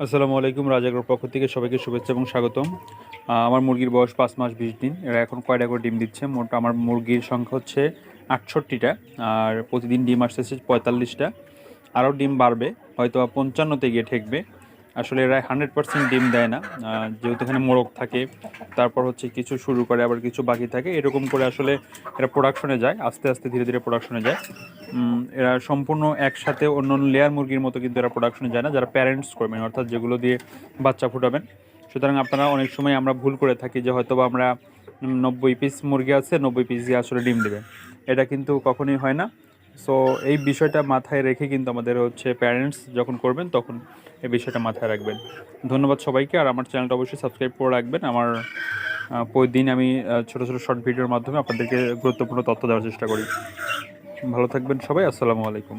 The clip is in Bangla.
আসসালামু আলাইকুম। রাজাগর পক্ষ থেকে সবাইকে শুভেচ্ছা এবং স্বাগতম। আমার মুরগির বয়স ৫ মাস ২০ দিন। এরা এখন কয়টা করে ডিম দিচ্ছে? মোট আমার মুরগির সংখ্যা হচ্ছে ৬৮টা। আর প্রতিদিন ডিম আসতেছে ৪৫টা। আরও ডিম বাড়বে, হয়তো ৫৫তে গিয়ে ঠেকবে। আসলে এরা 100% ডিম দেয় না, যেহেতু এখানে মোরগ থাকে, তারপর হচ্ছে কিছু শুরু করে আবার কিছু বাকি থাকে, এরকম করে আসলে এরা প্রোডাকশনে যায়, আস্তে আস্তে ধীরে ধীরে প্রোডাকশনে যায়। এরা সম্পূর্ণ একসাথে অন্য অন্য লেয়ার মুরগির মতো কিন্তু এরা প্রোডাকশনে যায় না, যারা প্যারেন্টস করবেন, অর্থাৎ যেগুলো দিয়ে বাচ্চা ফুটাবেন। সুতরাং আপনারা অনেক সময় আমরা ভুল করে থাকি যে হয়তো বা আমরা 90 পিস মুরগি আছে, 90 পিস দিয়ে আসলে ডিম দেবে, এটা কিন্তু কখনোই হয় না। সো এই বিষয়টা মাথায় রেখে কিন্তু আমাদের হচ্ছে প্যারেন্টস যখন করবেন তখন এই বিষয়টা মাথায় রাখবেন। ধন্যবাদ সবাইকে। আর আমার চ্যানেলটা অবশ্যই সাবস্ক্রাইব করে রাখবেন। আমার প্রতিদিন আমি ছোটো ছোটো শর্ট ভিডিওর মাধ্যমে আপনাদেরকে গুরুত্বপূর্ণ তথ্য দেওয়ার চেষ্টা করি। ভালো থাকবেন সবাই। আসসালামু আলাইকুম।